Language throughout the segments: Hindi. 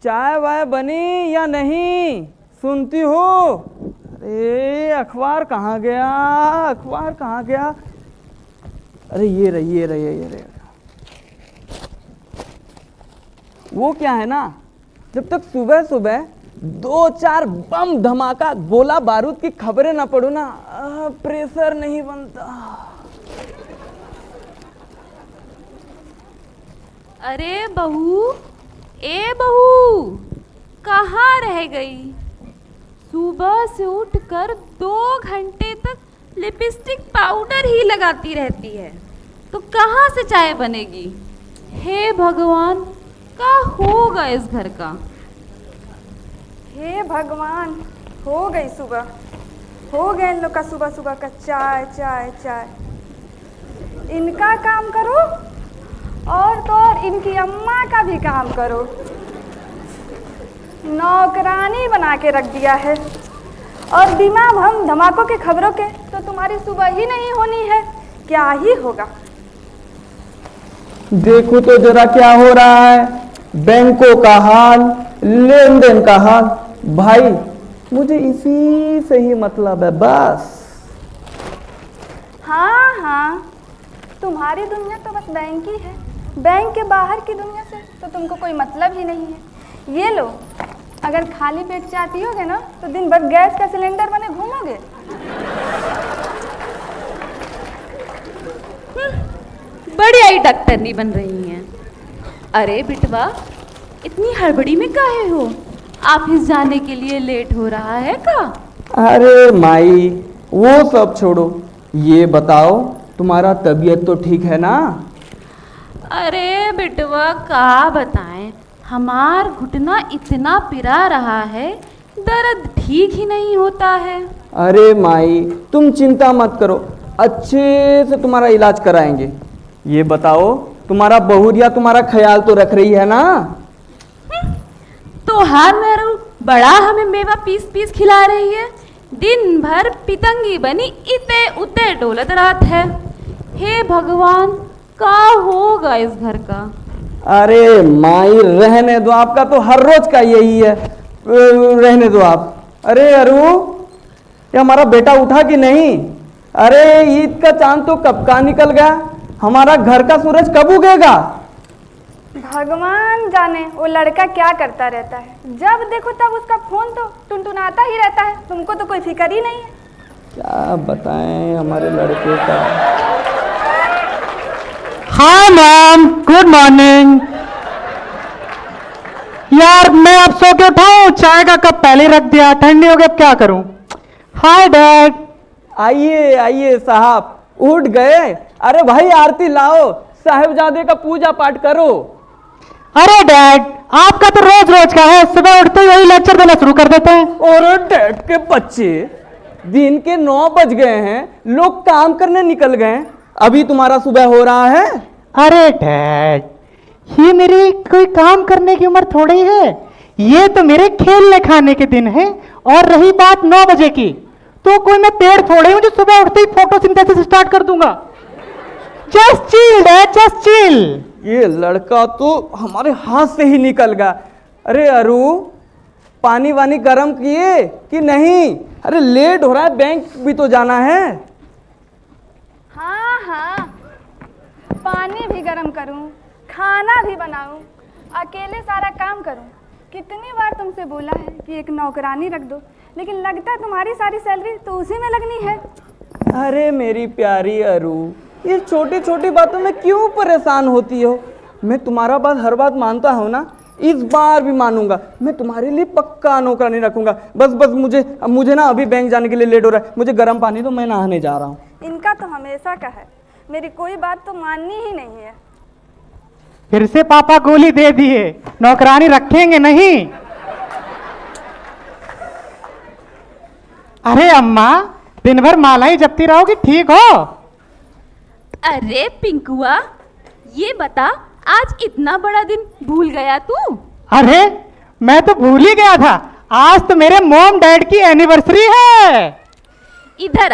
चाय वाय बनी या नहीं? सुनती हो? अरे अखबार कहाँ गया, अखबार कहाँ गया? अरे ये रही। वो क्या है ना, जब तक सुबह सुबह 2-4 बम धमाका गोला बारूद की खबरें ना पढ़ो ना, प्रेशर नहीं बनता। अरे बहू, ए बहू, कहाँ रह गई? सुबह से उठकर 2 घंटे तक लिपस्टिक पाउडर ही लगाती रहती है, तो कहाँ से चाय बनेगी? हे भगवान, क्या होगा इस घर का? हे भगवान, हो गई सुबह, हो गए इन लोग का सुबह सुबह का चाय चाय चाय। इनका काम करो और तो और इनकी अम्मा का भी काम करो। नौकरानी बना के रख दिया है और बिना हम धमाकों के खबरों के तो तुम्हारी सुबह ही नहीं होनी है, क्या ही होगा? देखो तो जरा क्या हो रहा है, बैंकों का हाल, लेन देन का हाल। भाई मुझे इसी से ही मतलब है बस। हाँ, तुम्हारी दुनिया तो बस बैंक ही है, बैंक के बाहर की दुनिया से तो तुमको कोई मतलब ही नहीं है। ये लो, अगर खाली पेट चाय पियोगे ना तो दिन भर गैस का सिलेंडर बने घूमोगे। बढ़िया ही डॉक्टरनी बन रही हैं। अरे बिटवा, इतनी हड़बड़ी में काहे हो? ऑफिस जाने के लिए लेट हो रहा है का? अरे माई, वो सब छोड़ो, ये बताओ तुम्हारा तबीयत तो ठीक है ना? अरे बिटवा, का बताएं, हमार घुटना इतना पिरा रहा है, दर्द ठीक ही नहीं होता है। अरे माई, तुम चिंता मत करो, अच्छे से तुम्हारा इलाज कराएंगे। ये बताओ, तुम्हारा बहुरिया तुम्हारा ख्याल तो रख रही है ना? तो हार मेरू बड़ा हमें मेवा पीस पीस खिला रही है, दिन भर पितंगी बनी इते उते डोलत रात है। हे भगवान, का होगा इस घर का? अरे माई रहने दो, आपका तो हर रोज का यही है, रहने दो आप। अरे अरु, ये हमारा बेटा उठा कि नहीं? अरे ईद का चांद तो कब का निकल गया, हमारा घर का सूरज कब उगेगा? भगवान जाने वो लड़का क्या करता रहता है, जब देखो तब उसका फोन तो टुनटुनाता ही रहता है। तुमको तो कोई फिक्र ही नहीं है। क्या बताएं हमारे लड़के का। Hi ma'am, good morning. यार मैं अब सो के उठा हूँ, चाय का कप पहले रख दिया, ठंडी हो गई, अब क्या करूँ? Hi dad. आइए आइए साहब, उठ गए? अरे भाई आरती लाओ, साहिबजादे का पूजा पाठ करो। अरे डैड, आपका तो रोज रोज का है, सुबह उठते ही वही लेक्चर देना शुरू कर देते हैं। और डैड के बच्चे, दिन के 9 बज गए हैं, लोग काम करने निकल गए, अभी तुम्हारा सुबह हो रहा है? अरे डैड, ये मेरी कोई काम करने की उम्र थोड़ी है, ये तो मेरे खेलने खाने के दिन है। और रही बात 9 बजे की, तो कोई मैं पेड़ थोड़े हूं जो सुबह उठते ही फोटोसिंथेसिस स्टार्ट कर दूंगा। Just chill dad, just chill. ये लड़का तो हमारे हाथ से ही निकल गया। अरे अरु, पानी वानी गर्म किए कि नहीं? अरे लेट हो रहा है, बैंक भी तो जाना है। हाँ, पानी भी गर्म करूं, खाना भी बनाऊं, अकेले सारा काम करूं। कितनी बार तुमसे बोला है कि एक नौकरानी रख दो, लेकिन लगता है तुम्हारी सारी सैलरी तो उसी में लगनी है। अरे मेरी प्यारी अरु, ये छोटी छोटी बातों में क्यों परेशान होती हो? मैं तुम्हारा बात हर बात मानता हूँ ना, इस बार भी मानूंगा। मैं तुम्हारे लिए पक्का नौकरानी रखूंगा। बस मुझे ना अभी बैंक जाने के लिए लेट हो रहा है, मुझे गर्म पानी दो, मैं नहाने जा रहा हूँ। इनका तो हमेशा का है, मेरी कोई बात तो माननी ही नहीं है। फिर से पापा गोली दे दिए, नौकरानी रखेंगे नहीं। अरे अम्मा, दिन भर मालाएं जपती रहोगी, ठीक हो? अरे पिंकुआ, ये बता, आज इतना बड़ा दिन भूल गया तू? अरे मैं तो भूल ही गया था, आज तो मेरे मॉम डैड की एनिवर्सरी है। इधर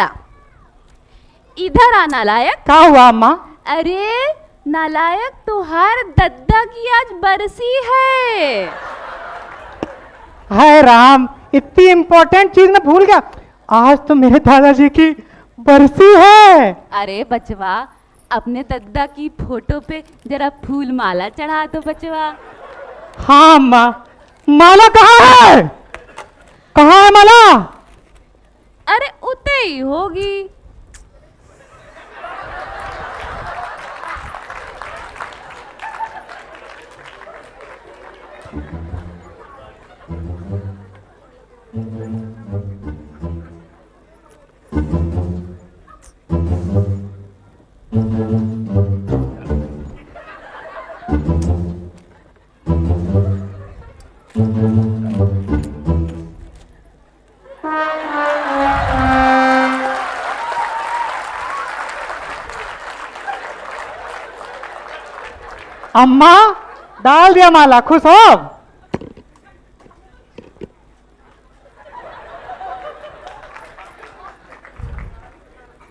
आ नालायक। क्या हुआ अम्मा? अरे नालायक, तुहार दद्दा की आज बरसी है। हाय राम, इतनी इंपॉर्टेंट चीज मैं भूल गया। आज तो मेरे दादाजी की बरसी है। अरे बचवा, अपने दद्दा की फोटो पे जरा फूल माला चढ़ा दो बचवा। हाँ अम्मा, माला कहाँ है? कहाँ है माला? अरे उते ही होगी। अम्मा, डाल दिया माला, खुश हो?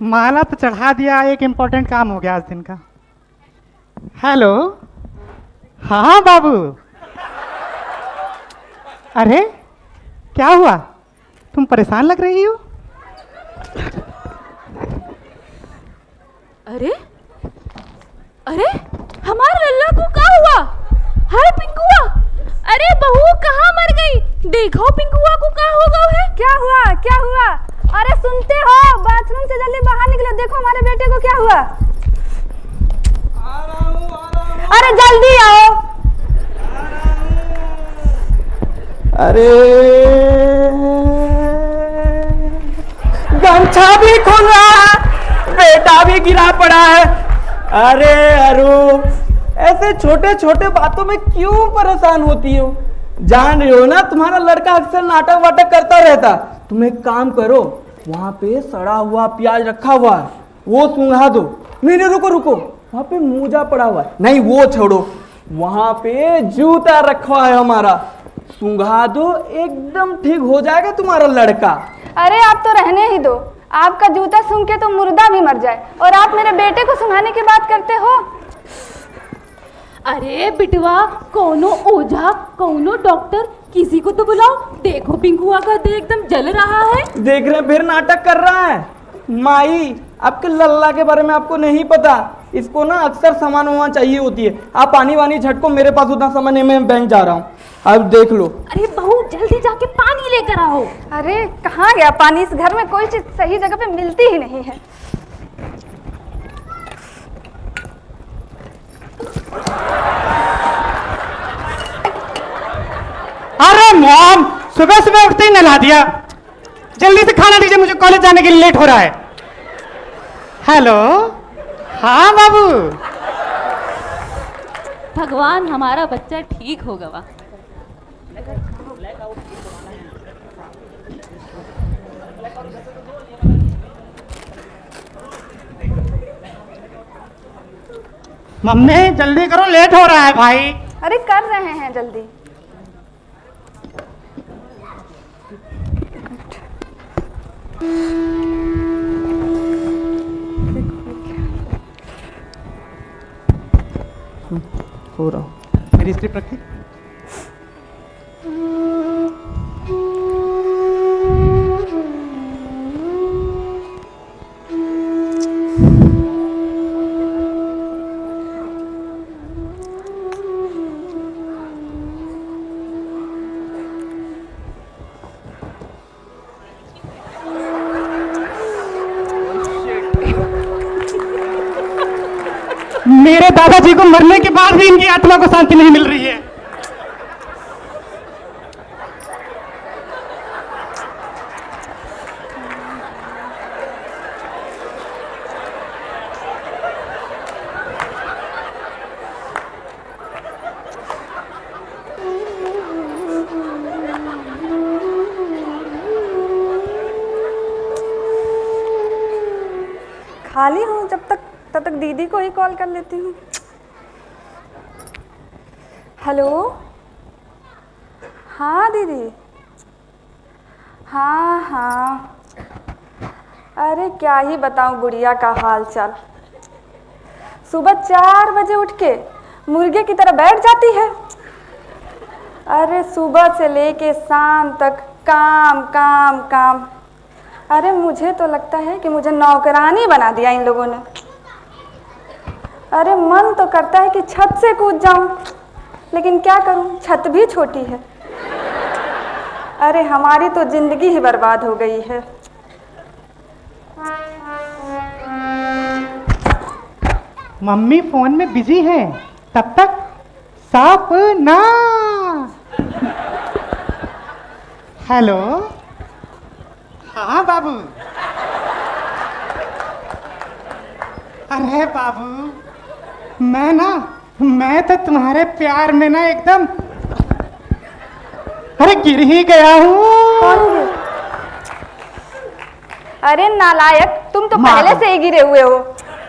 माला तो चढ़ा दिया, एक इंपॉर्टेंट काम हो गया आज दिन का। हेलो, हाँ बाबू। अरे क्या हुआ, तुम परेशान लग रही हो? अरे अरे हमारे लल्ला को क्या हुआ? हाय पिंकुआ, अरे बहू कहाँ मर गई? देखो पिंकुआ को क्या हो गया है? क्या हुआ, क्या हुआ? अरे सुनते हो, बाथरूम से जल्दी बाहर निकलो, देखो हमारे बेटे को क्या हुआ। अरे जल्दी आओ। अरे गमछा भी खुला, बेटा भी गिरा पड़ा है। अरे अरु, ऐसे छोटे छोटे बातों में क्यों परेशान होती हो? जान रही हो ना, तुम्हारा लड़का अक्सर नाटक वाटक करता रहता। तुम एक काम करो, वहां पे सड़ा हुआ प्याज रखा हुआ है, वो सूंघा दो। नहीं रुको रुको, वहां पे मूजा पड़ा हुआ है। नहीं वो छोड़ो, वहां पे जूता रखा है हमारा, सूंघा दो, एकदम ठीक हो जाएगा तुम्हारा लड़का। अरे आप तो रहने ही दो, आपका जूता सूंघ के तो मुर्दा भी मर जाए, और आप मेरे बेटे को सुंघाने की बात करते हो। अरे बिटवा, कौनो ओझा कौनो डॉक्टर किसी को तो बुलाओ। देखो पिंकुआ का दिल एकदम जल रहा है। देख रहे फिर नाटक कर रहा है। माई, आपके लल्ला के बारे में आपको नहीं पता, इसको ना अक्सर सामान वामान चाहिए होती है। आप पानी वानी झटको, मेरे पास उतना सामान नहीं, मैं बैंक जा रहा हूँ, अब देख लो। अरे बहू जल्दी जाके पानी लेकर आओ। अरे कहाँ गया पानी? इस घर में कोई चीज सही जगह पे मिलती ही नहीं है। अरे मॉम, सुबह सुबह उठते ही नला दिया। जल्दी से खाना दीजिए, मुझे कॉलेज जाने के लिए लेट हो रहा है। हेलो, हाँ बाबू। भगवान हमारा बच्चा ठीक हो गवा। मम्मी जल्दी करो, लेट हो रहा है भाई। अरे कर रहे हैं जल्दी। हो रहा हूँ। मेरी स्क्रिप्ट रखी। मेरे दादाजी को मरने के बाद भी इनकी आत्मा को शांति नहीं मिल रही है। खाली हूँ, जब तक तब तक दीदी को ही कॉल कर लेती हूँ। हेलो, हाँ दीदी, हाँ हाँ। अरे क्या ही बताऊँ गुड़िया का हाल चाल। सुबह 4 बजे उठ के मुर्गे की तरह बैठ जाती है, अरे सुबह से लेके शाम तक काम काम काम। अरे मुझे तो लगता है कि मुझे नौकरानी बना दिया इन लोगों ने। अरे मन तो करता है कि छत से कूद जाऊं, लेकिन क्या करूं, छत भी छोटी है। अरे हमारी तो जिंदगी ही बर्बाद हो गई है। मम्मी फोन में बिजी हैं, तब तक सपना। हेलो, हाँ बाबू। अरे बाबू, मैं तो तुम्हारे प्यार में ना एकदम अरे गिर ही गया हूँ। अरे नालायक, तुम तो माँ पहले गई। से ही गिरे हुए हो।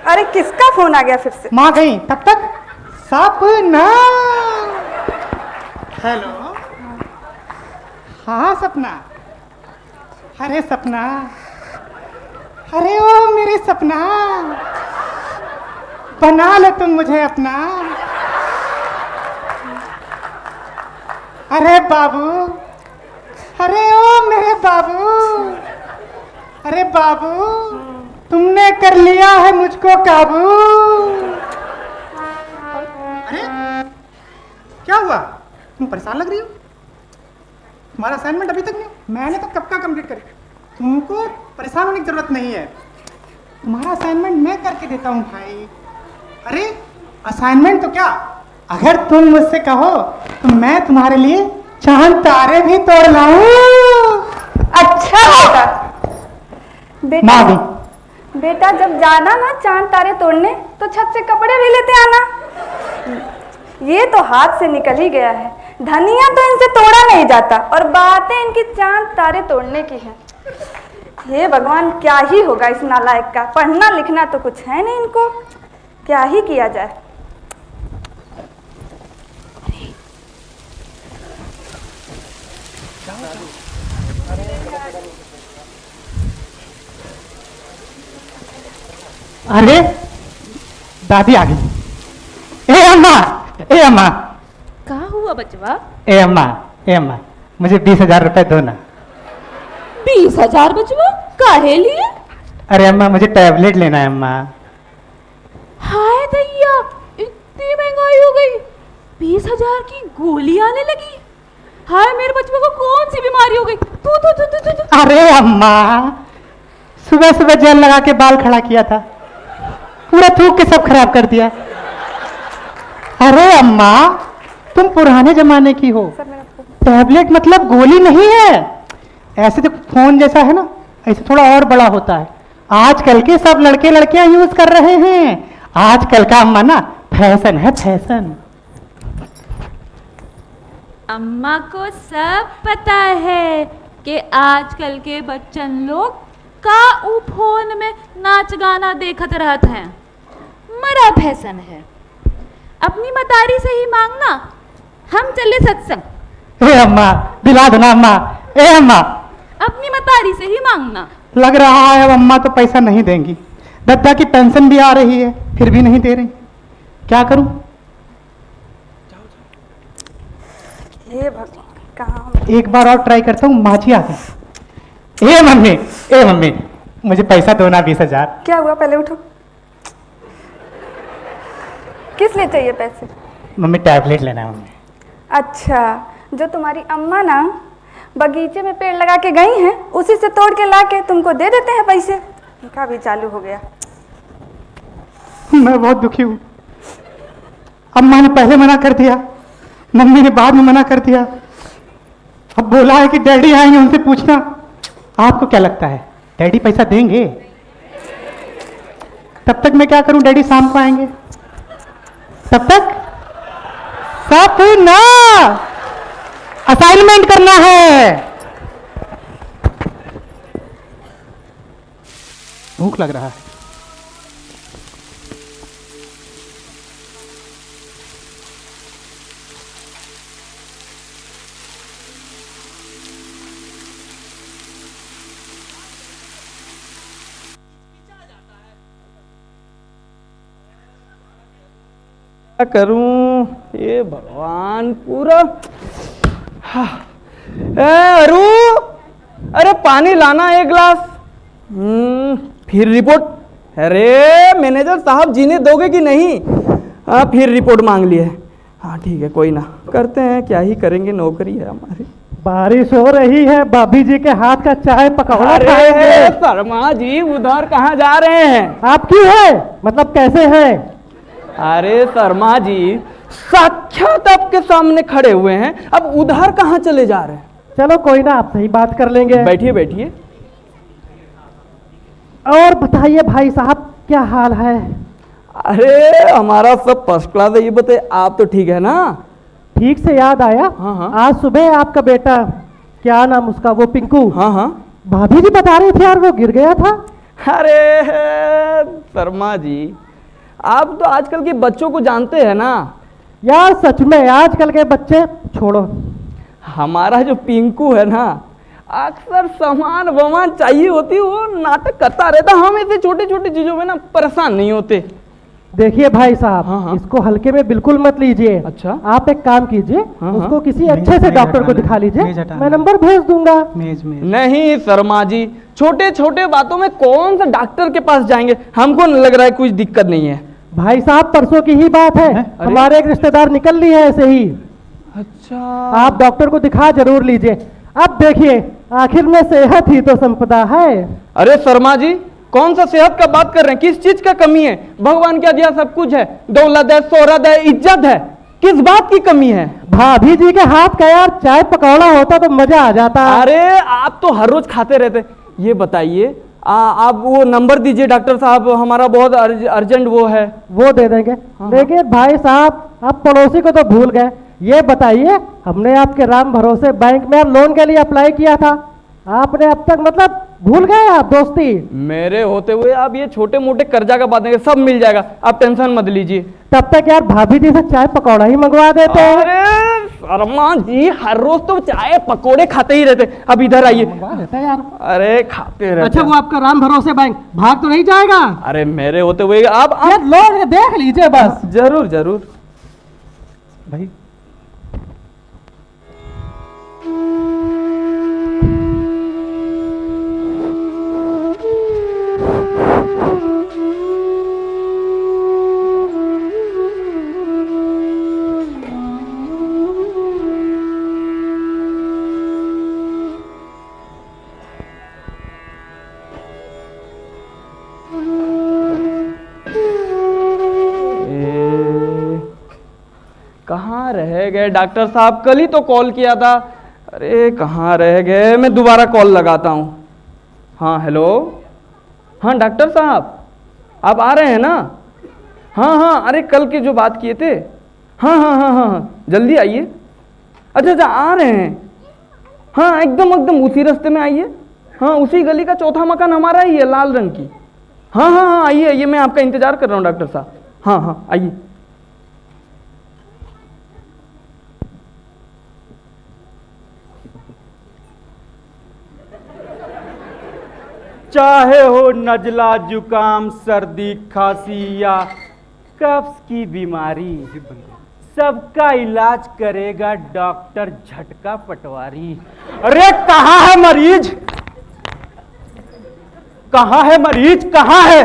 अरे किसका फोन आ गया फिर से? माँ गई, तब तक सपना। हेलो, हाँ सपना। अरे सपना, अरे ओ मेरे सपना, बना लो तुम मुझे अपना। अरे बाबू, अरे ओ मेरे बाबू, अरे बाबू, तुमने कर लिया है मुझको काबू। अरे क्या हुआ, तुम परेशान लग रही हो? तुम्हारा असाइनमेंट अभी तक नहीं, मैंने तो कब का कंप्लीट करी। तुमको परेशान होने की जरूरत नहीं है, तुम्हारा असाइनमेंट मैं करके देता हूँ भाई। अरे असाइनमेंट तो क्या, अगर तुम मुझसे कहो तो मैं तुम्हारे लिए चांद तारे भी तोड़ लाऊं। अच्छा बेटा, माँ भी। बेटा जब जाना ना चांद तारे तोड़ने तो छत से कपड़े भी लेते आना। ये तो हाथ से निकल ही गया है, धनिया तो इनसे तोड़ा नहीं जाता और बातें इनकी चांद तारे तोड़ने की हैं। हे भगवान, क्या ही होगा इस नालायक का, पढ़ना लिखना तो कुछ है नहीं इनको, क्या ही किया जाए। अरे दादी आ गई। ए अम्मा, ए अम्मा, कहा हुआ बचवा? ए अम्मा, ए अम्मा, मुझे 20,000 रुपए दो ना। 20,000 बचवा काहे लिए? अरे अम्मा, मुझे टैबलेट लेना है अम्मा। हाय दैया, इतनी महंगाई हो गई, 20,000 की गोली आने लगी। हाय मेरे बचवे को कौन सी बीमारी हो गई? तू तू तू तू तू अरे अम्मा, सुबह सुबह जेल लगा के बाल खड़ा किया था, पूरा थूक के सब खराब कर दिया। अरे अम्मा, तुम पुराने जमाने की हो, टैबलेट मतलब गोली नहीं है। ऐसे तो फोन जैसा है ना, ऐसे थोड़ा और बड़ा होता है। आजकल के सब लड़के लड़कियां यूज कर रहे हैं। आजकल का अम्मा ना फैशन है, फैशन। अम्मा को सब पता है कि आजकल के बच्चन लोग का ऊ फोन में नाच गाना देखत रहत हैं, मरा फैशन है। अपनी मतारी से ही मांगना, हम चले सत्संग। ए अम्मा, दिला दो ना अम्मा। ए अम्मा, अपनी मतारी से ही मांगना। लग रहा है अब अम्मा तो पैसा नहीं देंगी। दद्दा की पेंशन भी आ रही है, फिर भी नहीं दे रही, क्या करूं? हे भगवान, कहाँ? एक बार और ट्राई करता हूँ, माची आ गई। ए मम्मी, ए मम्मी, मुझे पैसा दो ना 20,000। क्या हुआ, पहले उठो। किस लिए चाहिए पैसे? मम्मी टैबलेट लेना है मम्मी। अच्छा, जो तुम्हारी अम्मा ना बगीचे में पेड़ लगा के गई हैं, उसी से तोड़ के ला के तुमको दे देते हैं पैसे। उनका भी चालू हो गया। मैं बहुत दुखी हूँ। अम्मा ने पहले मना कर दिया, मम्मी ने बाद में मना कर दिया। अब बोला है कि डैडी आएंगे, उनसे पूछना। आपको क्या लगता है डैडी पैसा देंगे? तब तक मैं क्या करूं, डैडी शाम को आएंगे, तब तक सपना असाइनमेंट करना है। भूख लग रहा है। क्या करूं? ये भगवान, पूरा अरू, अरे पानी लाना एक गिलास। फिर रिपोर्ट? अरे मैनेजर साहब जीने दोगे कि नहीं? फिर रिपोर्ट मांग ली है। हाँ ठीक है, कोई ना, करते हैं, क्या ही करेंगे, नौकरी है हमारी। बारिश हो रही है, भाभी जी के हाथ का चाय पकौड़ा खाएंगे। शर्मा जी उधर कहाँ जा रहे हैं? आपकी है, मतलब कैसे है? अरे शर्मा जी साक्षात आपके सामने खड़े हुए हैं, अब उधर कहाँ चले जा रहे हैं? चलो कोई ना, आप सही बात कर लेंगे। बैठिए बैठिए। और बताइए भाई साहब, क्या हाल है? अरे हमारा सब फर्स्ट क्लास है। ये बताइए, आप तो ठीक है ना? ठीक से याद आया, हाँ, हाँ। आज सुबह आपका बेटा, क्या नाम उसका, वो पिंकू, हाँ हाँ, भाभी जी बता रही थी यार, वो गिर गया था। अरे शर्मा जी, आप तो आजकल के बच्चों को जानते हैं ना यार, सच में आजकल के बच्चे छोड़ो। हमारा जो पिंकू है ना, अक्सर सामान वामान चाहिए होती, वो नाटक करता रहता। हम ऐसे छोटे छोटे चीजों में ना परेशान नहीं होते। देखिए भाई साहब, हाँ, हाँ। इसको हल्के में बिल्कुल मत लीजिए। अच्छा। आप एक काम कीजिए, हाँ, उसको हाँ। किसी अच्छे से डॉक्टर को दिखा लीजिए, मैं नंबर भेज दूंगा। नहीं शर्मा जी, छोटे छोटे बातों में कौन सा डॉक्टर के पास जाएंगे? हमको लग रहा है कुछ दिक्कत नहीं है। भाई साहब, परसों की ही बात है, हमारे एक रिश्तेदार निकल ली है ऐसे ही। अच्छा, आप डॉक्टर को दिखा जरूर लीजिए। अब देखिए, आखिर में सेहत ही तो संपदा है। अरे शर्मा जी, कौन सा सेहत का बात कर रहे हैं? किस चीज का कमी है? भगवान क्या दिया सब कुछ है, दौलत है, शोहरत है, इज्जत है, किस बात की कमी है? भाभी जी के हाथ का यार चाय पकौड़ा होता तो मजा आ जाता। अरे आप तो हर रोज खाते रहते। ये बताइए, आप वो नंबर दीजिए डॉक्टर साहब, हमारा बहुत अर्जेंट वो है। वो दे देंगे। देखिए भाई साहब, आप पड़ोसी को तो भूल गए। ये बताइए, हमने आपके राम भरोसे बैंक में लोन के लिए अप्लाई किया था, आपने अब तक, मतलब भूल गए आप दोस्ती? मेरे होते हुए आप ये छोटे मोटे कर्जा का बात नहीं, सब मिल जाएगा, आप टेंशन मत लीजिए। तब तक यार भाभी जी से चाय पकौड़ा ही मंगवा देते हैं। अरे शर्मा जी, हर रोज तो चाय पकोड़े खाते ही रहते, अब इधर आइए। मंगवा देते हैं यार। अरे खाते रहते। अच्छा, वो आपका राम भरोसे बैंक भाग तो नहीं जाएगा? अरे मेरे होते हुए आप यार लोन देख लीजिए बस। जरूर जरूर भाई कहाँ रह गए डॉक्टर साहब? कल ही तो कॉल किया था। अरे कहाँ रह गए? मैं दोबारा कॉल लगाता हूँ। हाँ हेलो, हाँ डॉक्टर साहब, आप आ रहे हैं ना? हाँ हाँ, अरे कल की जो बात किए थे, हाँ हाँ हाँ हाँ, जल्दी आइए। अच्छा अच्छा, आ रहे हैं? हाँ एकदम एकदम उसी रास्ते में आइए। हाँ उसी गली का चौथा मकान हमारा ही है, लाल रंग की। हाँ हाँ हाँ, आइए आइए, मैं आपका इंतजार कर रहा हूँ डॉक्टर साहब। हाँ हाँ आइए। चाहे हो नजला, जुकाम, सर्दी, खांसी या कब्ज की बीमारी, सबका इलाज करेगा डॉक्टर झटका पटवारी। अरे कहाँ है मरीज? कहाँ है मरीज? कहाँ है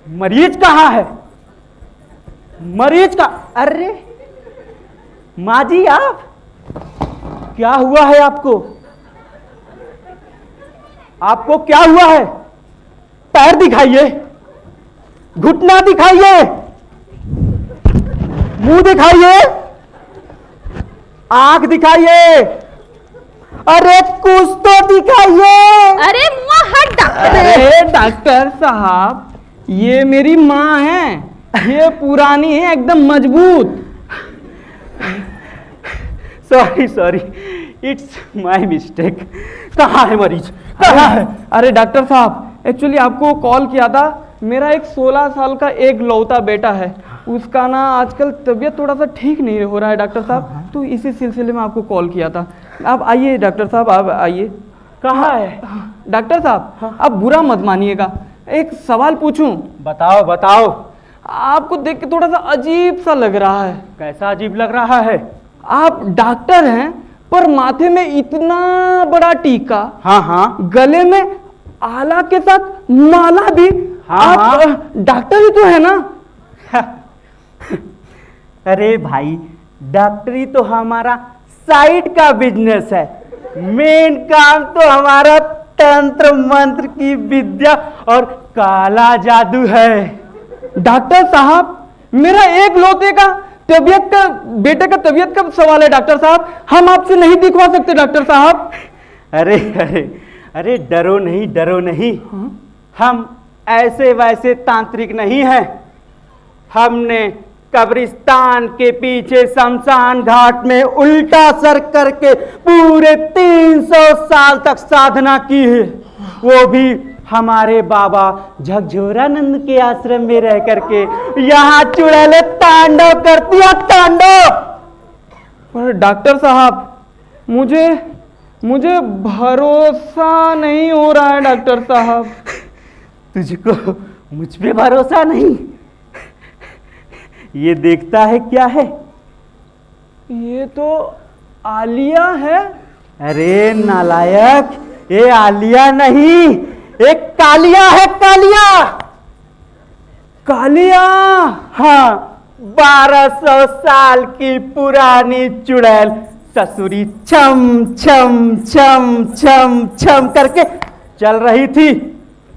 मरीज? कहाँ है मरीज? का अरे माँ जी, आप क्या हुआ है आपको? आपको क्या हुआ है? पैर दिखाइए, घुटना दिखाइए, मुंह दिखाइए, आंख दिखाइए, अरे कुछ तो दिखाइए। अरे मुँह हट डॉक्टर। अरे डॉक्टर साहब, ये मेरी माँ है, ये पुरानी है, एकदम मजबूत। Sorry sorry, it's my mistake. कहाँ है मरीज? कहाँ है? अरे डॉक्टर साहब, एक्चुअली आपको कॉल किया था। मेरा एक 16 साल का एक लौता बेटा है, उसका ना आजकल तबीयत थोड़ा सा ठीक नहीं हो रहा है डॉक्टर साहब, तो इसी सिलसिले में आपको कॉल किया था। आप आइए डॉक्टर साहब, आप आइए। कहाँ है? डॉक्टर साहब, आप बुरा मत मानिएगा, एक सवाल पूछूं? बताओ बताओ। आपको देख के थोड़ा सा अजीब सा लग रहा है। कैसा अजीब लग रहा है? आप डॉक्टर हैं, पर माथे में इतना बड़ा टीका, हाँ हाँ गले में आला के साथ माला भी। हाँ, आप हाँ। डॉक्टर ही तो है ना? अरे भाई, डॉक्टरी तो हमारा साइड का बिजनेस है, मेन काम तो हमारा तंत्र मंत्र की विद्या और काला जादू है। डॉक्टर साहब, मेरा एक लौते का बेटे का तबीयत का सवाल है डॉक्टर साहब, हम आपसे नहीं दिखवा सकते डॉक्टर साहब। अरे अरे अरे, डरो नहीं डरो नहीं। हम ऐसे वैसे तांत्रिक नहीं हैं। हमने कब्रिस्तान के पीछे शमशान घाट में उल्टा सर करके पूरे 300 साल तक साधना की है, वो भी हमारे बाबा झकझोरानंद के आश्रम में रह करके। यहाँ चुड़ैलें तांडव करती है, तांडव। पर डॉक्टर साहब, मुझे भरोसा नहीं हो रहा है डॉक्टर साहब। तुझको मुझ पे भरोसा नहीं? ये देखता है क्या है? ये तो आलिया है। अरे नालायक, ये आलिया नहीं, एक कालिया है, कालिया। कालिया? हाँ, 1200 साल की पुरानी चुड़ैल ससुरी छम छम छम छम छम करके चल रही थी।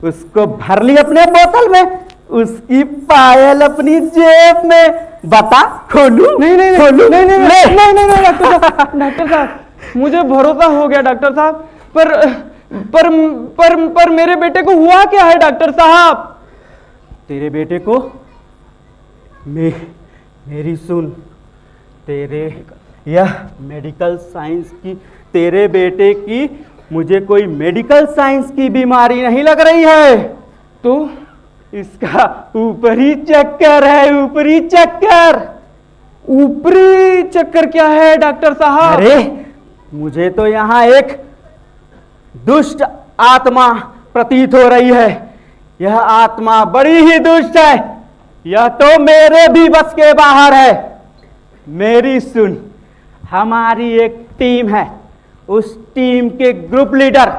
उसको भर ली अपने बोतल में, उसकी पायल अपनी जेब में। बता, खोलू? नहीं खोलू? नहीं नहीं नहीं नहीं नहीं नहीं डॉक्टर साहब, मुझे भरोसा हो गया डॉक्टर साहब, पर मेरे बेटे को हुआ क्या है डॉक्टर साहब? तेरे बेटे को मेरी सुन, तेरे यह मेडिकल साइंस की, तेरे बेटे की मुझे कोई मेडिकल साइंस की बीमारी नहीं लग रही है। तो इसका ऊपरी चक्कर है, ऊपरी चक्कर। ऊपरी चक्कर क्या है डॉक्टर साहब? अरे मुझे तो यहाँ एक दुष्ट आत्मा प्रतीत हो रही है। यह आत्मा बड़ी ही दुष्ट है, यह तो मेरे भी बस के बाहर है। मेरी सुन, हमारी एक टीम है, उस टीम के ग्रुप लीडर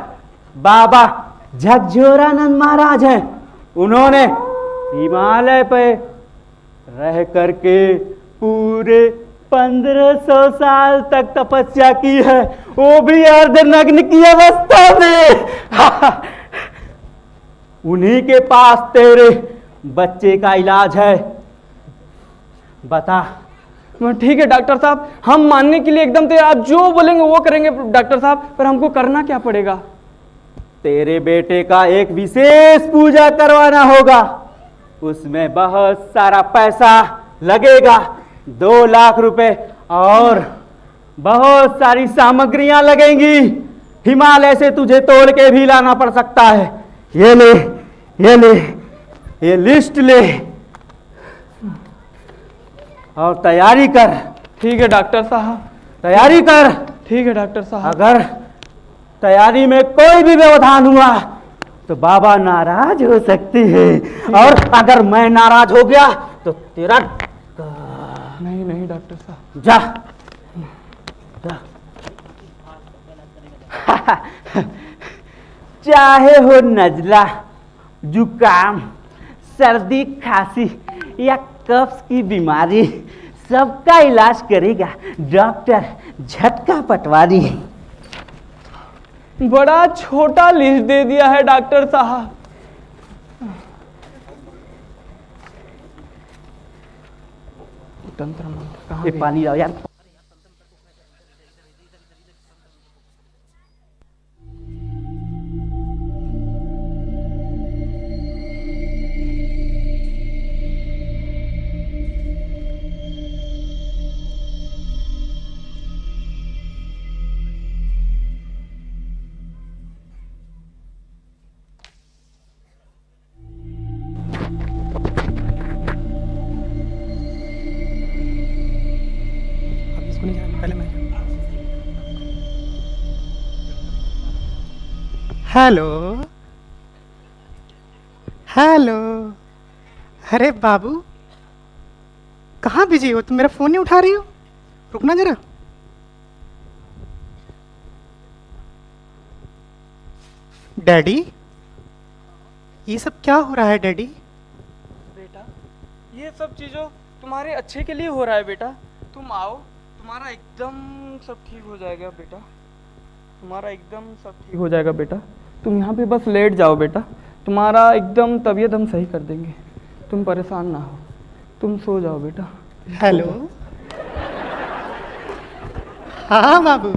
बाबा झकझोरानंद महाराज हैं। उन्होंने हिमालय पे रह करके पूरे 1500 साल तक तपस्या की है, वो भी अर्धनग्न की अवस्था में। उन्हीं के पास तेरे बच्चे का इलाज है। बता। ठीक है डॉक्टर साहब, हम मानने के लिए एकदम तैयार, आप जो बोलेंगे वो करेंगे डॉक्टर साहब, पर हमको करना क्या पड़ेगा? तेरे बेटे का एक विशेष पूजा करवाना होगा, उसमें बहुत सारा पैसा लगेगा, 2 लाख रुपए, और बहुत सारी सामग्रियां लगेंगी। हिमालय से तुझे तोड़ के भी लाना पड़ सकता है। ये ले, ये ले, ये लिस्ट ले और तैयारी कर। ठीक है डॉक्टर साहब, तैयारी कर। ठीक है डॉक्टर साहब। अगर तैयारी में कोई भी व्यवधान हुआ तो बाबा नाराज हो सकती है, और अगर मैं नाराज हो गया तो तेरा नहीं नहीं डॉक्टर साहब, जा, जा। चाहे हो नजला, जुकाम, सर्दी, खांसी या कब्ज की बीमारी, सबका इलाज करेगा डॉक्टर झटका पटवारी। बड़ा छोटा लिस्ट दे दिया है डॉक्टर साहब। तंत्र मंत्र कहाँ ये गए? पानी लाओ यार। Hello hello. अरे बाबू, कहाँ बिजी हो तुम? मेरा फोन नहीं उठा रही हो? रुकना जरा। डैडी, ये सब क्या हो रहा है डैडी? बेटा, ये सब चीज़ों तुम्हारे अच्छे के लिए हो रहा है बेटा। तुम आओ, तुम्हारा एकदम सब ठीक हो जाएगा बेटा। तुम्हारा एकदम सब ठीक हो जाएगा बेटा। तुम यहाँ पे बस लेट जाओ बेटा, तुम्हारा एकदम तबीयत हम सही कर देंगे। तुम परेशान ना हो, तुम सो जाओ बेटा। हेलो। हाँ बाबू।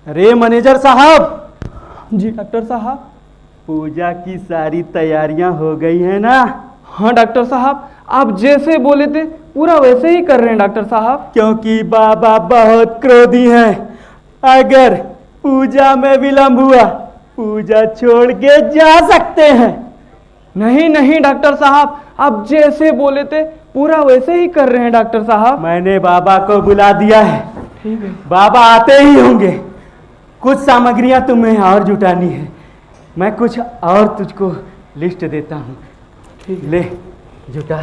अरे मैनेजर साहब। जी डॉक्टर साहब। पूजा की सारी तैयारियां हो गई है ना? हाँ डॉक्टर साहब, आप जैसे बोले थे पूरा वैसे ही कर रहे हैं डॉक्टर साहब। क्योंकि बाबा बहुत क्रोधी हैं। अगर पूजा में विलंब हुआ, पूजा छोड़ के जा सकते हैं। नहीं नहीं डॉक्टर साहब, आप जैसे बोले थे पूरा वैसे ही कर रहे हैं डॉक्टर साहब। मैंने बाबा को बुला दिया है, ठीक है। बाबा आते ही होंगे। कुछ सामग्रियां तुम्हें और जुटानी है, मैं कुछ और तुझको लिस्ट देता हूँ। ले जुटा।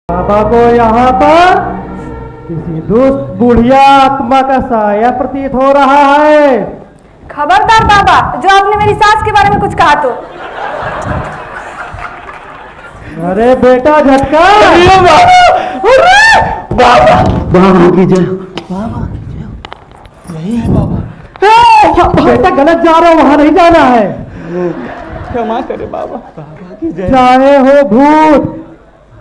बाबा को यहाँ पर किसी दुष्ट बुढ़िया आत्मा का साया प्रतीत हो रहा है। खबरदार बाबा, जो आपने मेरी सास के बारे में कुछ कहा तो। अरे बेटा झटका। बाबा की जय। बेटा गलत जा रहा हो, वहां नहीं जाना है। क्षमा करे बाबा। चाहे हो भूत,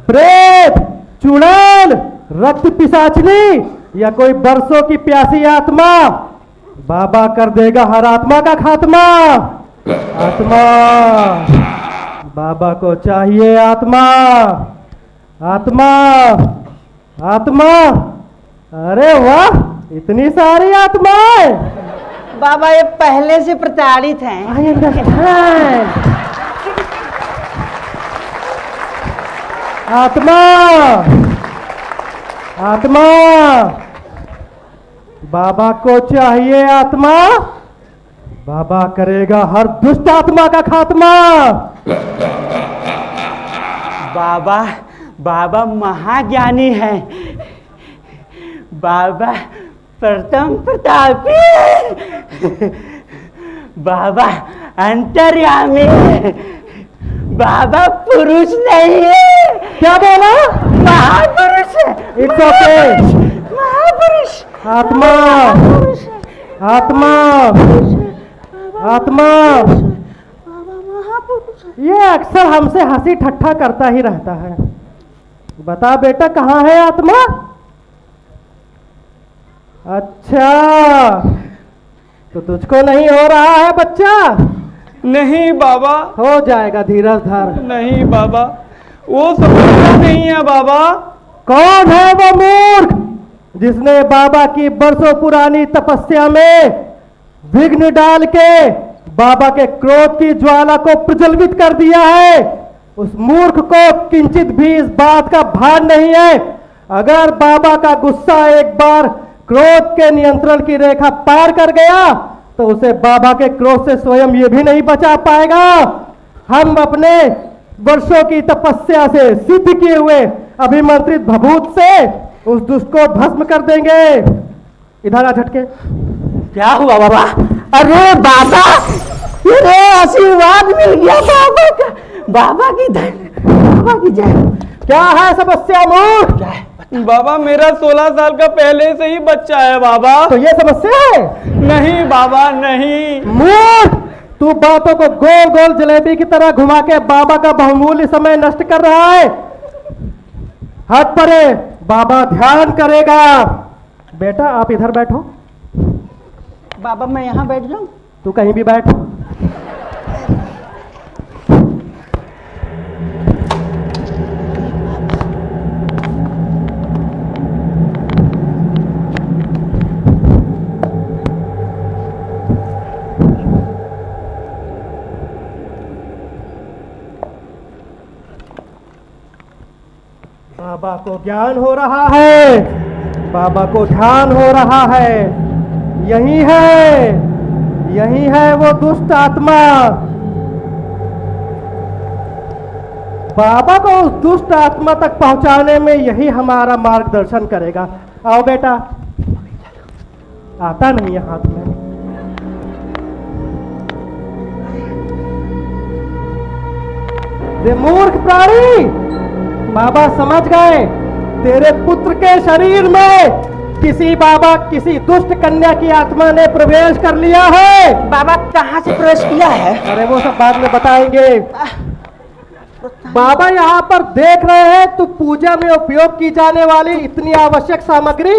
प्रेत, चुड़ैल, रक्त पिशाचनी या कोई बरसों की प्यासी आत्मा, बाबा कर देगा हर आत्मा का खात्मा। आत्मा, बाबा को चाहिए आत्मा। आत्मा, आत्मा। अरे वाह, इतनी सारी आत्माएं। बाबा ये पहले से प्रताड़ित हैं। I understand. आत्मा, आत्मा, बाबा को चाहिए आत्मा। बाबा करेगा हर दुष्ट आत्मा का खात्मा। बाबा बाबा महाज्ञानी है। बाबा प्रथम प्रतापी। बाबा अंतर्यामी। बाबा पुरुष नहीं है। क्या बोला? महापुरुष है। It's okay. महापुरुष। आत्मा, आत्मा, आत्मा। ये अक्सर हमसे हंसी ठट्ठा करता ही रहता है। बता बेटा, कहाँ है आत्मा? अच्छा, तो तुझको नहीं हो रहा है बच्चा? नहीं बाबा, हो जाएगा, धीरज धर। नहीं बाबा, वो समस्या नहीं है बाबा। कौन है वो मूर्ख जिसने बाबा की बरसों पुरानी तपस्या में विघ्न डाल के बाबा के क्रोध की ज्वाला को प्रज्वलित कर दिया है? उस मूर्ख को किंचित भी इस बात का भान नहीं है। अगर बाबा का गुस्सा एक बार क्रोध के नियंत्रण की रेखा पार कर गया तो उसे बाबा के क्रोध से स्वयं ये भी नहीं बचा पाएगा। हम अपने वर्षों की तपस्या से सिद्ध किए हुए अभिमंत्रित भभूत से उस दुष्ट को भस्म कर देंगे। इधर आ झटके। क्या हुआ बाबा? अरे बाबा, अरे आशीर्वाद मिल गया बाबा का। बाबा की जय। क्या है समस्या मूर्ख? क्या है? बाबा मेरा 16 साल का पहले से ही बच्चा है बाबा। तो ये समस्या है? नहीं बाबा नहीं। मूर्ख, तू बातों को गोल गोल जलेबी की तरह घुमा के बाबा का बहुमूल्य समय नष्ट कर रहा है। हट परे, बाबा ध्यान करेगा। बेटा आप इधर बैठो। बाबा मैं यहाँ बैठ जाऊं? तू कहीं भी बैठ। बाबा को ज्ञान हो रहा है, बाबा को ध्यान हो रहा है। यही है वो दुष्ट आत्मा। बाबा को उस दुष्ट आत्मा तक पहुंचाने में यही हमारा मार्गदर्शन करेगा। आओ बेटा। आता नहीं है हाथ में। रे मूर्ख प्राणी, बाबा समझ गए तेरे पुत्र के शरीर में किसी दुष्ट कन्या की आत्मा ने प्रवेश कर लिया है। बाबा कहाँ से प्रवेश किया है? अरे वो सब बाद में बताएंगे। बाबा यहाँ पर देख रहे हैं तू पूजा में उपयोग की जाने वाली इतनी आवश्यक सामग्री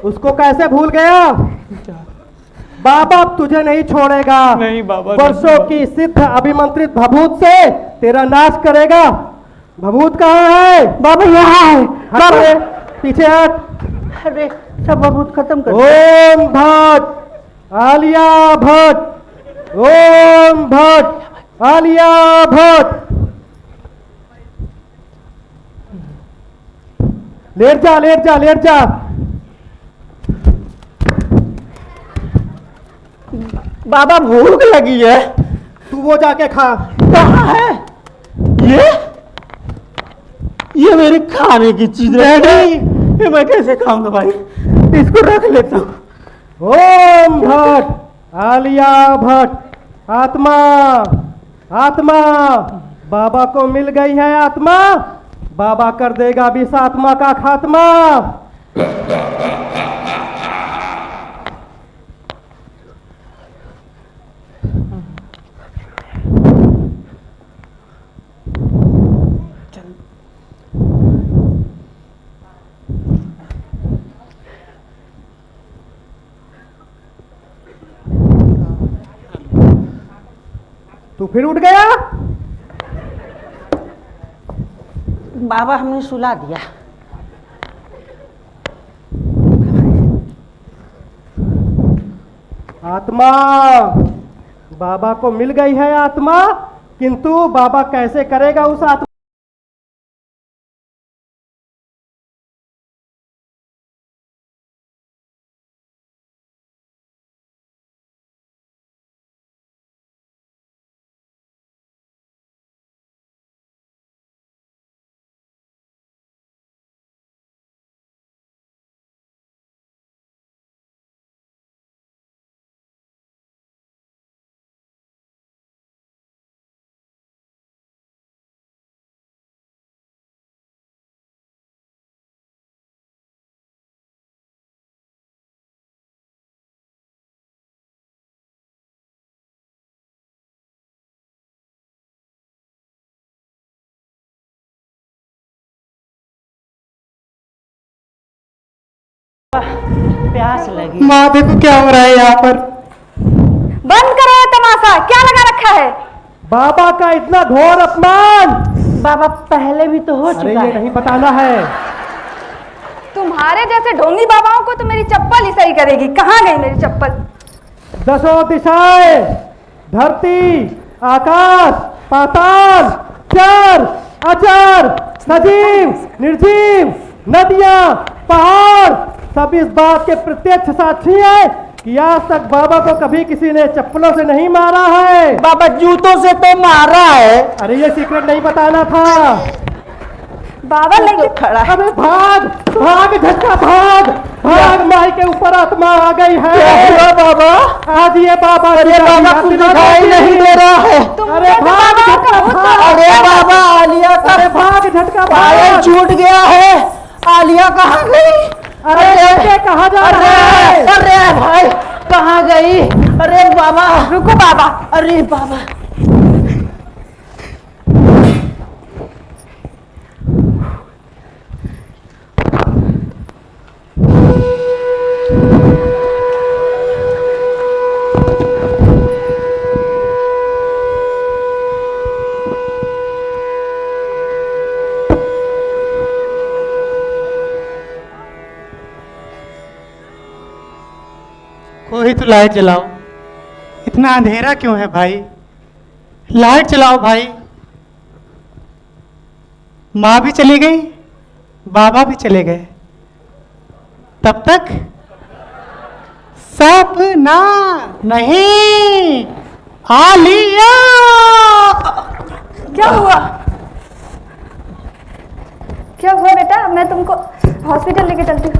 उसको कैसे भूल गया? बाबा अब तुझे नहीं छोड़ेगा। नहीं बाबा, वर्षों की सिद्ध अभिमंत्रित भभूत से तेरा नाश करेगा। भभूत कहाँ है? बाबा यहाँ है। बाबा पीछे हट। अरे सब भभूत खत्म कर। ओम भट्ट आलिया भट्ट, ओम भट्ट आलिया भट्ट। लेट जा लेट जा लेट जा। बाबा भूख लगी है। तू वो जाके खा। कहाँ है? ये मेरी खाने की चीज है। ये मैं कैसे खाऊंगा भाई? इसको रख लेता हूँ। ओम भट्ट आलिया भट्ट। आत्मा आत्मा बाबा को मिल गई है आत्मा। बाबा कर देगा भी इस आत्मा का खात्मा। तू फिर उठ गया? बाबा हमने सुला दिया। आत्मा बाबा को मिल गई है आत्मा, किंतु बाबा कैसे करेगा उस आत्मा? प्यास लगी। माँ देखो क्या हो रहा है यहाँ पर। बंद करो ये तमाशा, क्या लगा रखा है? बाबा का इतना घोर अपमान। बाबा पहले भी तो हो अरे चुका ये है। नहीं बताना है। तुम्हारे जैसे ढोंगी बाबाओं को तो मेरी चप्पल ही सही करेगी। कहाँ गई मेरी चप्पल? दसों दिशाएं, धरती, आकाश, पाताल, चर अचर, सजीव निर्जीव, नदियां, पहाड़, सब इस बात के प्रत्यक्ष साक्षी हैं कि आज तक बाबा को कभी किसी ने चप्पलों से नहीं मारा है। बाबा जूतों से तो मारा है। अरे ये सीक्रेट नहीं बताना था। बाबा लेकिन खड़ा है। अबे भाग भाग झटका भाग भाग, माई के ऊपर आत्मा आ गई है। क्या हुआ बाबा? आज ये बाबा अरे बाबा कुछ दिखाई नहीं दे रहा है। अरे भाग झटका भाग। अरे बाबा आलिया का अरे भाग झटका पायल भाग। छूट गया है। आलिया कहाँ गई? अरे लड़के कहाँ जा रहे हैं? अरे भाई कहाँ गई? अरे बाबा रुको बाबा। अरे बाबा कोई तो लाइट जलाओ। इतना अंधेरा क्यों है भाई? लाइट जलाओ भाई। माँ भी चली गई, बाबा भी चले गए, तब तक सपना नहीं। आलिया क्या हुआ? क्या हुआ बेटा? मैं तुमको हॉस्पिटल लेके चलती हूँ।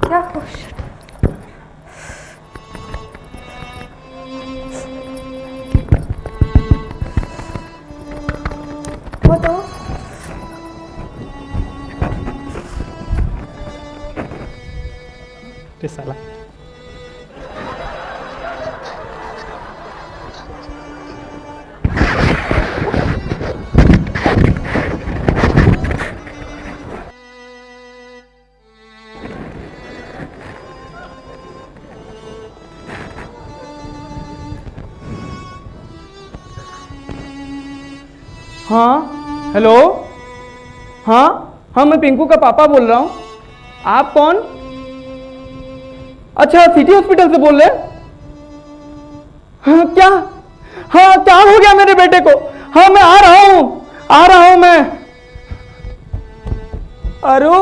क्या हुआ? वो तो साला हाँ हेलो। हाँ हाँ मैं पिंकू का पापा बोल रहा हूँ। आप कौन? अच्छा सिटी हॉस्पिटल से बोल रहे हैं? हाँ क्या? हाँ क्या हो गया मेरे बेटे को? हाँ मैं आ रहा हूँ मैं। अरु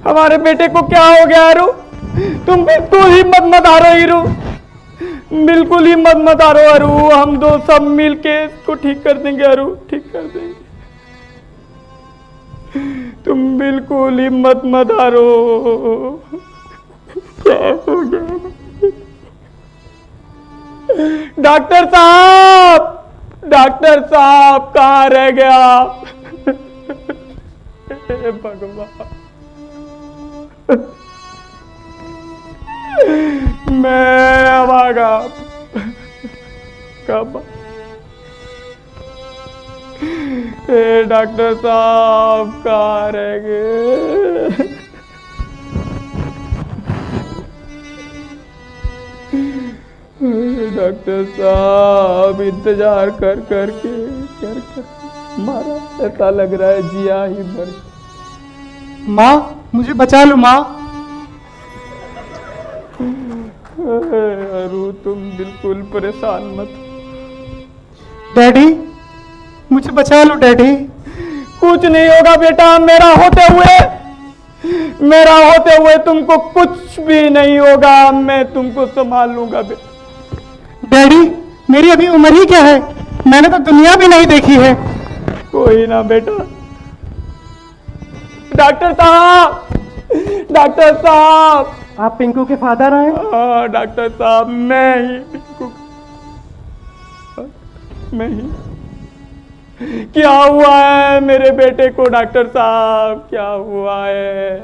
हमारे बेटे को क्या हो गया अरु? तुम बिल्कुल हिम्मत मत हारो हीरू, बिल्कुल हिम्मत मत हारो अरु। हम दो सब मिल के इसको ठीक कर देंगे अरु, ठीक कर देंगे। तुम बिल्कुल हिम्मत मत हारो। क्या हो गया? डॉक्टर साहब कहाँ रह गया? हे भगवान, मैं अभागा कब? हे डॉक्टर साहब कहाँ रह गए? डॉक्टर साहब इंतजार कर मारा, ऐसा लग रहा है जिया ही मर। माँ मुझे बचा लो माँ। अरु तुम बिल्कुल परेशान मत। डैडी मुझे बचा लो डैडी। कुछ नहीं होगा बेटा, मेरा होते हुए तुमको कुछ भी नहीं होगा। मैं तुमको संभाल लूंगा बेटा। डैडी मेरी अभी उम्र ही क्या है? मैंने तो दुनिया भी नहीं देखी है। कोई ना बेटा। डॉक्टर साहब आप पिंकू के फादर हैं? हाँ डॉक्टर साहब मैं ही। क्या हुआ है मेरे बेटे को? डॉक्टर साहब क्या हुआ है?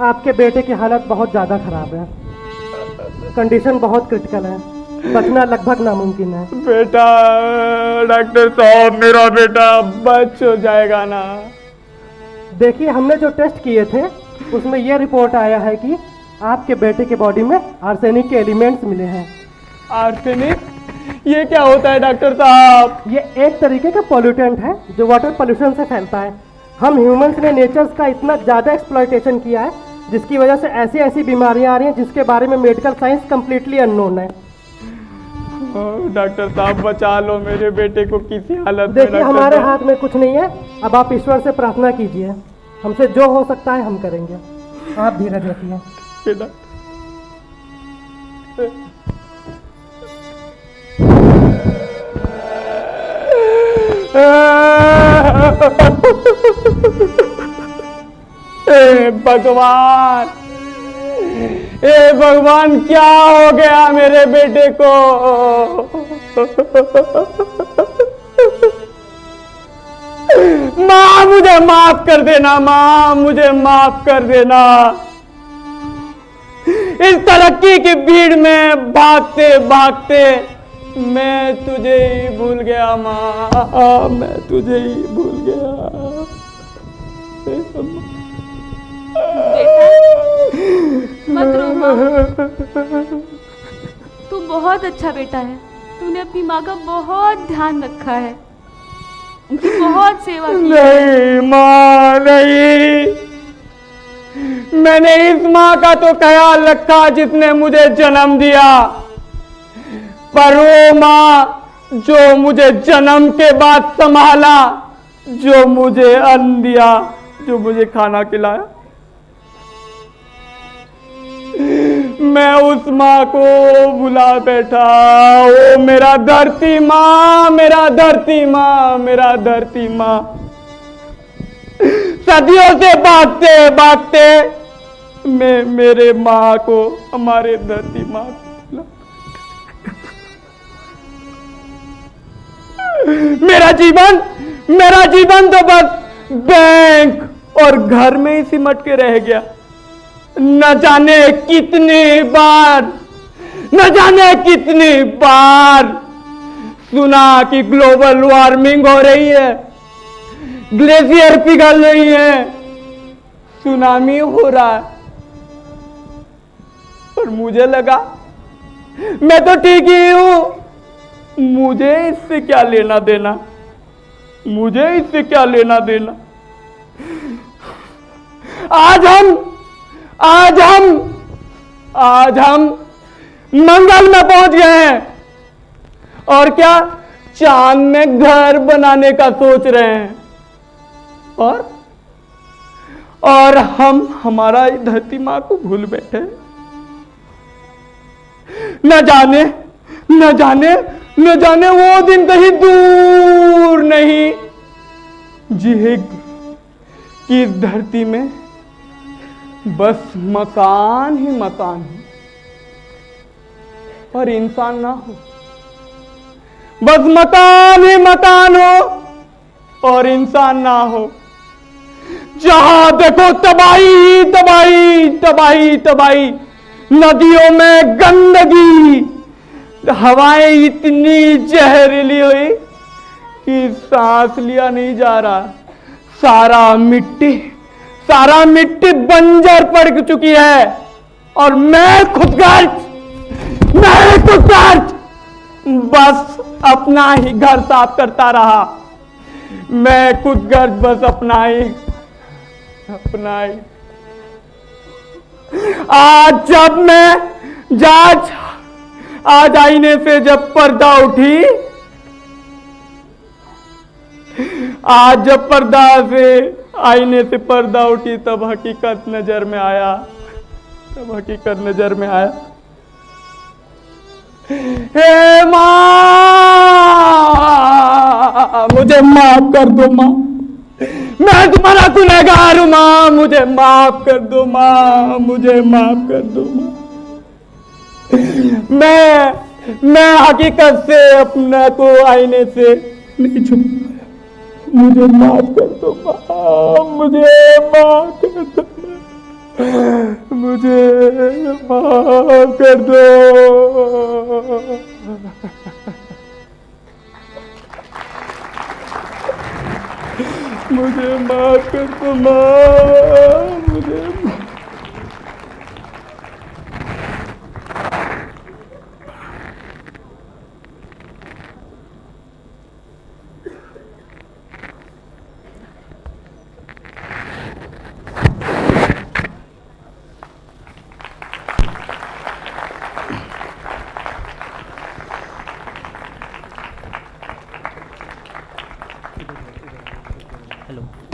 आपके बेटे की हालत बहुत ज़्यादा खराब है, कंडीशन बहुत क्रिटिकल है, बचना लगभग नामुमकिन है। बेटा डॉक्टर साहब मेरा बेटा बच हो जाएगा ना? देखिए हमने जो टेस्ट किए थे उसमें यह रिपोर्ट आया है कि आपके बेटे के बॉडी में आर्सेनिक के एलिमेंट्स मिले हैं। आर्सेनिक? ये क्या होता है डॉक्टर साहब? ये एक तरीके का पोल्यूटेंट है जो वाटर पोल्यूशन से फैलता है। हम ह्यूमंस ने नेचर्स का इतना ज़्यादा एक्सप्लॉयटेशन किया है जिसकी वजह से ऐसी ऐसी बीमारियां आ रही हैं जिसके बारे में मेडिकल साइंस कंप्लीटली अननोन है। डॉक्टर साहब बचा लो मेरे बेटे को किसी हालत में। देखिए हमारे हाथ में कुछ नहीं है, अब आप ईश्वर से प्रार्थना कीजिए, हमसे जो हो सकता है हम करेंगे। आप धीरज रखिए। भगवान, ए भगवान, क्या हो गया मेरे बेटे को? माँ मुझे माफ कर देना, माँ मुझे माफ कर देना। इस तरक्की की भीड़ में भागते भागते मैं तुझे ही भूल गया माँ, मैं तुझे ही भूल गया। मत रो माँ, तू बहुत अच्छा बेटा है। तूने अपनी माँ का बहुत ध्यान रखा है, उनकी बहुत सेवा की। नहीं माँ नहीं, मैंने इस माँ का तो ख्याल रखा जिसने मुझे जन्म दिया, पर वो माँ जो मुझे जन्म के बाद संभाला, जो मुझे अन्न दिया, जो मुझे खाना खिलाया, मैं उस माँ को भुला बैठा। ओ मेरा धरती माँ, मेरा धरती माँ, मेरा धरती माँ। सदियों से भागते भागते मैं मेरे माँ को, हमारे धरती माँ को भुला। मेरा जीवन तो बस बैंक और घर में ही सिमट के रह गया। न जाने कितनी बार सुना कि ग्लोबल वार्मिंग हो रही है, ग्लेशियर पिघल रही है, सुनामी हो रहा है, और मुझे लगा मैं तो ठीक ही हूं, मुझे इससे क्या लेना देना, मुझे इससे क्या लेना देना। आज हम मंगल में पहुंच गए हैं, और क्या चांद में घर बनाने का सोच रहे हैं, और हम हमारा धरती माँ को भूल बैठे। न जाने वो दिन कहीं दूर नहीं जिहे कि इस धरती में बस मकान ही मकान हो और इंसान ना हो, बस मकान ही मकान हो और इंसान ना हो। जहां देखो तबाही तबाही तबाही तबाही, नदियों में गंदगी, हवाएं इतनी जहरीली हुई कि सांस लिया नहीं जा रहा। सारा मिट्टी बंजर पड़ चुकी है, और मैं खुदगर्ज बस अपना ही घर साफ करता रहा। मैं खुदगर्ज बस अपना ही। आज आईने से जब पर्दा उठी, आज जब आईने से पर्दा उठी, तब हकीकत नजर में आया, हे माँ, मुझे माफ कर दो माँ, मैं तुम्हारा गुनहगार हूं माँ, मुझे माफ कर दो माँ, मुझे माफ कर दो माँ। मैं हकीकत से अपने को आईने से नहीं छुपा, मुझे माफ कर दो माँ, मुझे माफ कर दो, मुझे माफ कर दो। मुझे माफ कर दो माँ, मुझे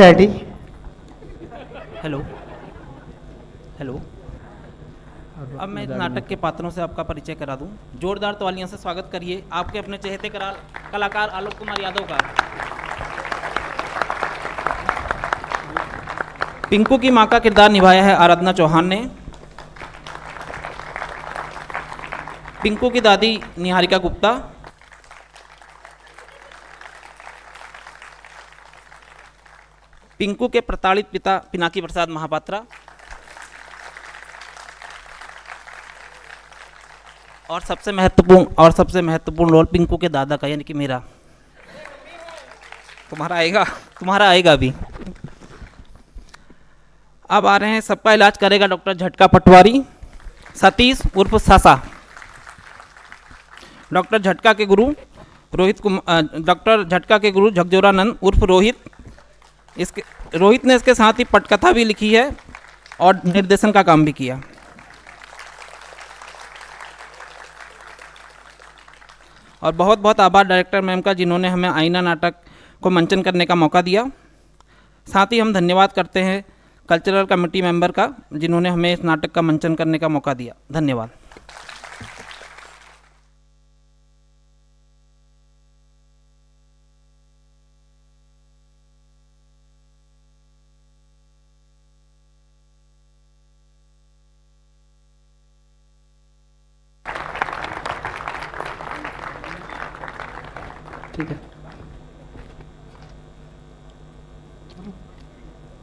स्टडी। Hello hello. अब मैं नाटक के पात्रों से आपका परिचय करा दूं। जोरदार तालियों से स्वागत करिए आपके अपने चहेते कलाकार आलोक कुमार यादव का। पिंकू की मां का किरदार निभाया है आराधना चौहान ने। पिंकू की दादी निहारिका गुप्ता। पिंकू के प्रताड़ित पिता पिनाकी प्रसाद महापात्रा। और सबसे महत्वपूर्ण रोल पिंकू के दादा का, यानी कि मेरा। तुम्हारा आएगा अभी। अब आ रहे हैं, सबका इलाज करेगा डॉक्टर झटका पटवारी सतीश उर्फ सासा। डॉक्टर झटका के गुरु झकझोरानंद उर्फ रोहित। रोहित ने इसके साथ ही पटकथा भी लिखी है और निर्देशन का काम भी किया। और बहुत बहुत आभार डायरेक्टर मैम का, जिन्होंने हमें आईना नाटक को मंचन करने का मौका दिया। साथ ही हम धन्यवाद करते हैं कल्चरल कमेटी मेंबर का, जिन्होंने हमें इस नाटक का मंचन करने का मौका दिया। धन्यवाद। ठीक है।